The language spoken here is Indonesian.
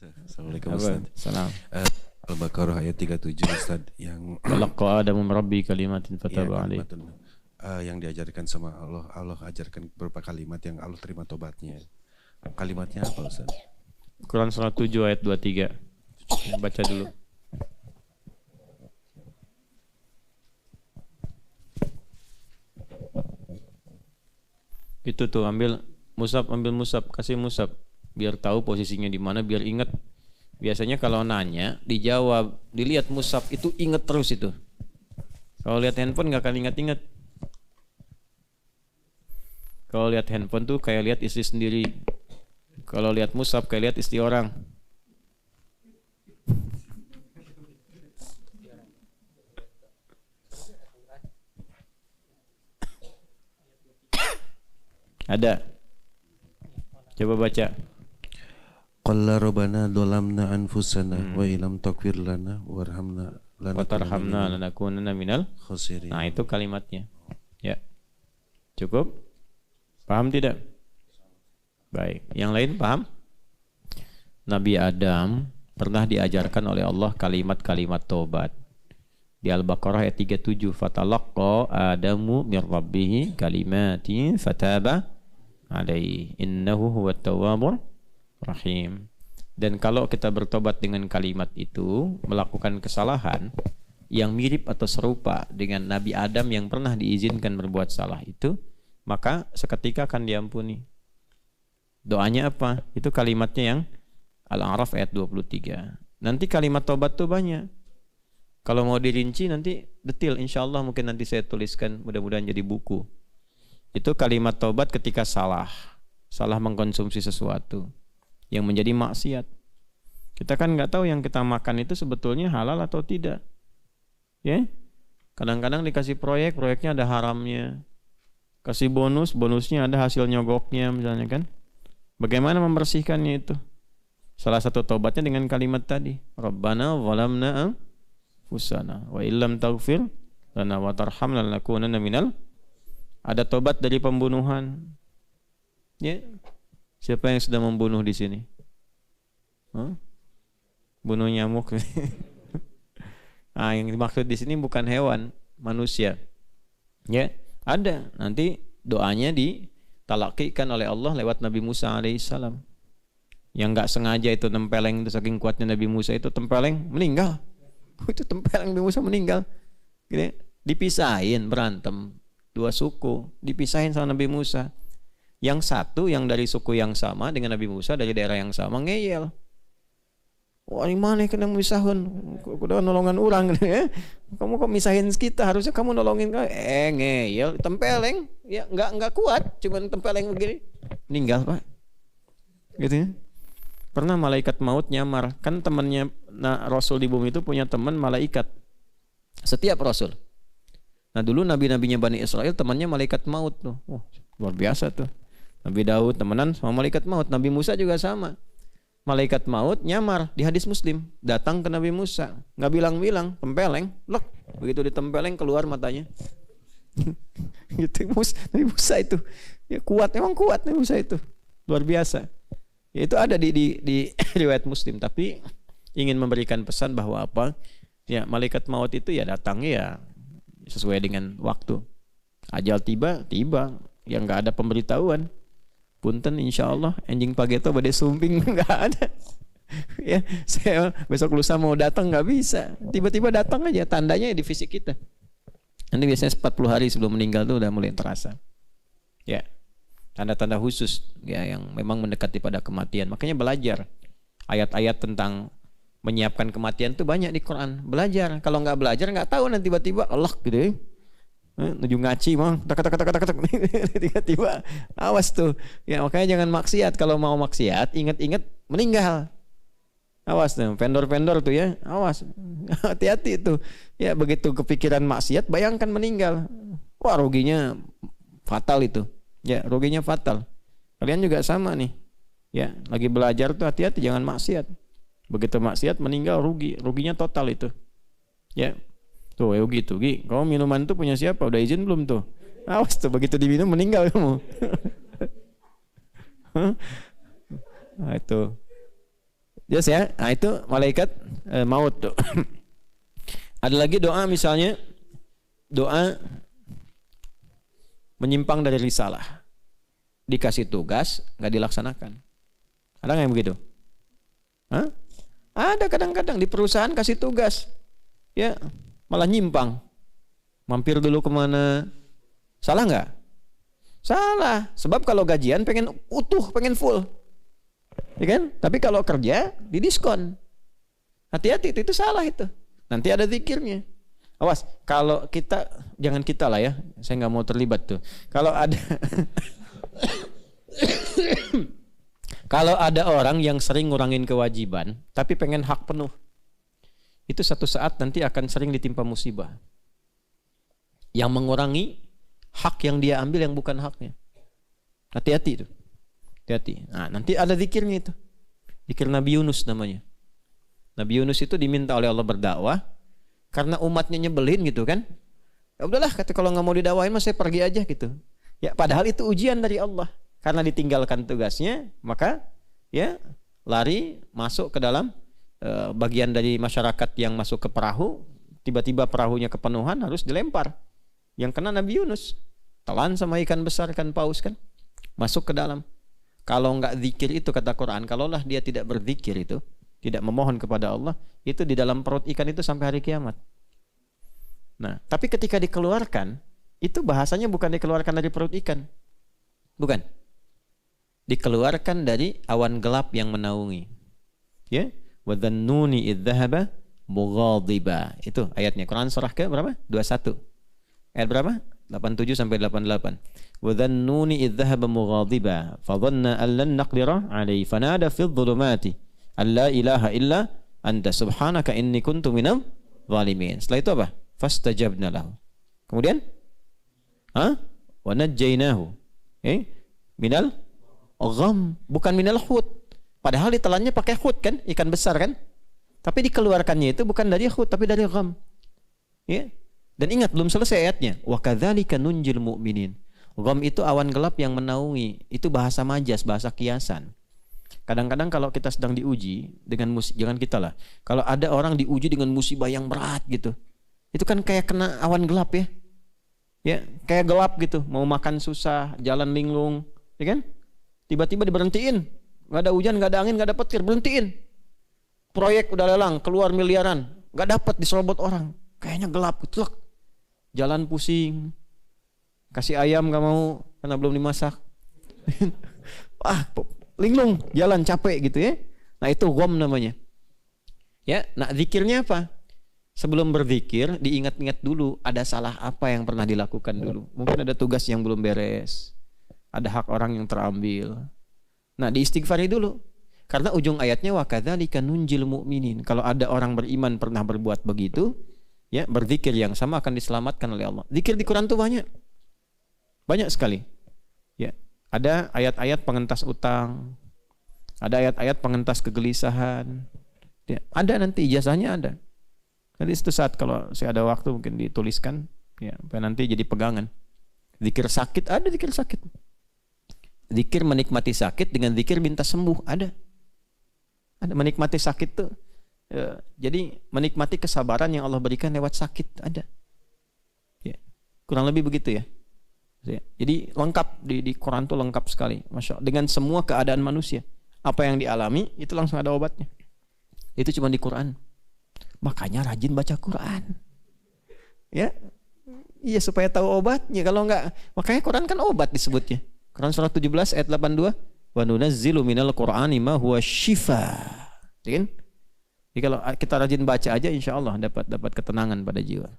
Assalamualaikum Ustaz. Salam. Al-Baqarah ayat 37 Ustaz yang Talaqa Adamu min Rabbi kalimatin ya, fataba alaih. yang diajarkan sama Allah. Allah ajarkan beberapa kalimat yang Allah terima tobatnya. Kalimatnya apa Ustaz? Quran surah 7 ayat 23. Baca dulu. Itu tuh ambil musab, kasih musab biar tahu posisinya di mana, biar ingat. Biasanya kalau nanya dijawab, dilihat musab itu ingat terus itu. Kalau lihat handphone nggak akan ingat-ingat. Kalau lihat handphone tuh kayak lihat istri sendiri. Kalau lihat musab kayak lihat istri orang. Ada. Coba baca. Qalla rabbana dhalamna anfusana wa illam taghfir lana warhamna Watarhamna lanakunanna minal khasirin. Nah, itu kalimatnya. Ya. Cukup? Paham tidak? Baik. Yang lain paham? Nabi Adam pernah diajarkan oleh Allah kalimat-kalimat taubat. Di Al-Baqarah ayat 37, fatalaqqa Adamu mir rabbih kalimatin fataba alaihi innahu huwat tawwabur rahim. Dan kalau kita bertobat dengan kalimat itu, melakukan kesalahan yang mirip atau serupa dengan Nabi Adam yang pernah diizinkan berbuat salah itu, maka seketika akan diampuni. Doanya apa? Itu kalimatnya yang Al-A'raf ayat 23. Nanti kalimat tobat tuh banyak. Kalau mau dirinci nanti detail, insya Allah mungkin nanti saya tuliskan, mudah-mudahan jadi buku. Itu kalimat tobat ketika salah mengkonsumsi sesuatu yang menjadi maksiat. Kita kan nggak tahu yang kita makan itu sebetulnya halal atau tidak. Ya, kadang-kadang dikasih proyeknya ada haramnya. Kasih bonusnya ada hasil nyogoknya misalnya kan. Bagaimana membersihkannya itu? Salah satu tobatnya dengan kalimat tadi. Rabbana zalamna anfusana wa illam taghfir lana wa tarhamna lanakunanna minal. Ada tobat dari pembunuhan. Ya. Siapa yang sudah membunuh di sini? Bunuh nyamuk. Nah, yang dimaksud di sini bukan hewan, manusia. Ya, ada. Nanti doanya ditalakikan oleh Allah lewat Nabi Musa alaihissalam. Yang nggak sengaja itu tempeleng, itu saking kuatnya Nabi Musa itu tempeleng meninggal. Itu tempeleng Nabi Musa meninggal. Gitu, dipisahin berantem dua suku, dipisahin sama Nabi Musa. Yang satu yang dari suku yang sama dengan Nabi Musa dari daerah yang sama ngeyel. Wah, ini mana kena misahun? Udah nolongan orang ya. Kamu kok misahin kita? Harusnya kamu nolongin ngeyel, tempeleng. Ya enggak kuat, cuman tempeleng begini. Meninggal, Pak. Gitu ya. Pernah malaikat maut nyamar. Kan temannya Rasul di bumi itu punya teman malaikat. Setiap Rasul. Nah, dulu nabi-nabinya Bani Israel temannya malaikat maut tuh. Luar biasa tuh. Nabi Daud temenan sama malaikat maut. Nabi Musa juga sama. Malaikat maut nyamar di hadis Muslim. Datang ke Nabi Musa. Nggak bilang-bilang. Tempeleng. Lek. Begitu ditempeleng keluar matanya. Gitu Nabi Musa itu. Ya kuat. Emang kuat Nabi Musa itu. Luar biasa. Ya, itu ada di riwayat Muslim. Tapi ingin memberikan pesan bahwa apa? Ya malaikat maut itu ya datang ya sesuai dengan waktu. Ajal tiba. Yang nggak ada pemberitahuan. Punten insya Allah anjing pageto badai sumping nggak ada. Ya saya besok lusa mau datang nggak bisa. Tiba-tiba datang aja, tandanya di fisik kita. Nanti biasanya 40 hari sebelum meninggal tuh udah mulai terasa. Ya tanda-tanda khusus ya yang memang mendekati pada kematian. Makanya belajar ayat-ayat tentang menyiapkan kematian tuh banyak di Quran. Belajar. Kalau nggak belajar nggak tahu nanti tiba-tiba Allah gitu ya. Nuju ngaci mang tak tiba-tiba awas tuh ya. Makanya jangan maksiat. Kalau mau maksiat ingat-ingat meninggal, awas tuh vendor-vendor tuh ya, awas hati-hati tuh ya. Begitu kepikiran maksiat bayangkan meninggal, wah ruginya fatal itu ya, ruginya fatal. Kalian juga sama nih ya, lagi belajar tuh hati-hati jangan maksiat. Begitu maksiat meninggal ruginya total itu ya. Tuh ya gitu, Gi. Kamu minuman tuh punya siapa? Udah izin belum tuh? Awas tuh begitu diminum meninggal kamu. Nah, itu. Jelas ya? Nah itu malaikat maut tuh. Ada lagi doa misalnya, doa menyimpang dari risalah. Dikasih tugas, nggak dilaksanakan. Ada nggak yang begitu? Hah? Ada kadang-kadang di perusahaan kasih tugas, ya malah nyimpang. Mampir dulu kemana? Salah nggak? Salah. Sebab kalau gajian pengen utuh, pengen full. Ya kan? Tapi kalau kerja didiskon. Hati-hati, itu salah itu. Nanti ada zikirnya. Awas, kalau kita, jangan kita lah ya. Saya nggak mau terlibat tuh. Kalau ada kalau ada orang yang sering ngurangin kewajiban, tapi pengen hak penuh, itu satu saat nanti akan sering ditimpa musibah. Yang mengurangi hak yang dia ambil yang bukan haknya. Hati-hati itu. Hati-hati. Nah, nanti ada zikirnya itu. Zikir Nabi Yunus namanya. Nabi Yunus itu diminta oleh Allah berdakwah karena umatnya nyebelin gitu kan. Ya udahlah, kata kalau nggak mau didakwahin mah saya pergi aja gitu. Ya padahal itu ujian dari Allah. Karena ditinggalkan tugasnya, maka ya lari masuk ke dalam bagian dari masyarakat yang masuk ke perahu, tiba-tiba perahunya kepenuhan harus dilempar. Yang kena Nabi Yunus, telan sama ikan besar, ikan paus kan, masuk ke dalam. Kalau nggak zikir itu kata Quran, kalaulah dia tidak berzikir itu, tidak memohon kepada Allah, itu di dalam perut ikan itu sampai hari kiamat. Nah, tapi ketika dikeluarkan, itu bahasanya bukan dikeluarkan dari perut ikan, bukan. Dikeluarkan dari awan gelap yang menaungi. Ya, wa dhannuni idh dhahaba mughadiba. Itu ayatnya. Quran surah ke berapa? 21. Ayat berapa? 87 sampai 88. Wa dhannuni idh dhahaba mughadiba fa dhanna an lan naqdira alayhi fanada fi dhulumati alla ilaha illa anta subhanaka inni kuntu minadh zalimin. Setelah itu apa? Fastajabna lahu. Kemudian wa najjaynahu minal gham, bukan minal hut. Padahal ditelannya pakai hut kan, ikan besar kan. Tapi dikeluarkannya itu bukan dari hut tapi dari gham. Ya. Dan ingat belum selesai ayatnya. Wa kadzalika nunjil mu'minin. Gham itu awan gelap yang menaungi. Itu bahasa majas, bahasa kiasan. Kadang-kadang kalau kita sedang diuji dengan jangan kita lah. Kalau ada orang diuji dengan musibah yang berat gitu. Itu kan kayak kena awan gelap ya. Ya, kayak gelap gitu, mau makan susah, jalan linglung, ya kan? Tiba-tiba diberhentiin, nggak ada hujan, nggak ada angin, nggak ada petir, berhentiin. Proyek udah lelang, keluar miliaran, nggak dapat, diserobot orang, kayaknya gelap, telak. Jalan pusing, kasih ayam nggak mau karena belum dimasak. Linglung, jalan capek gitu ya. Nah itu gham namanya. Ya, nah zikirnya apa? Sebelum berzikir, diingat-ingat dulu ada salah apa yang pernah dilakukan dulu. Mungkin ada tugas yang belum beres, ada hak orang yang terambil. Nah, diistighfari dulu. Karena ujung ayatnya wa kadzalika nunjil mu'minin. Kalau ada orang beriman pernah berbuat begitu, ya, berzikir yang sama akan diselamatkan oleh Allah. Zikir di Quran itu banyak. Banyak sekali. Ya, ada ayat-ayat pengentas utang. Ada ayat-ayat pengentas kegelisahan. Ya, ada nanti ijazahnya ada. Jadi itu saat kalau saya ada waktu mungkin dituliskan, ya, supaya nanti jadi pegangan. Zikir sakit ada, zikir sakit. Zikir menikmati sakit dengan zikir minta sembuh ada. Ada menikmati sakit tuh. Ya, jadi menikmati kesabaran yang Allah berikan lewat sakit ada. Ya, kurang lebih begitu ya. Ya, jadi lengkap di Quran tuh lengkap sekali, Masya Allah. Dengan semua keadaan manusia, apa yang dialami itu langsung ada obatnya. Itu cuma di Quran. Makanya rajin baca Quran. Ya. Iya supaya tahu obatnya. Kalau enggak, makanya Quran kan obat disebutnya. Quran surah 17 ayat 82. Wa nunazzilu minal Qur'ani ma huwa syifa. Jadi kalau kita rajin baca aja insya Allah dapat ketenangan pada jiwa.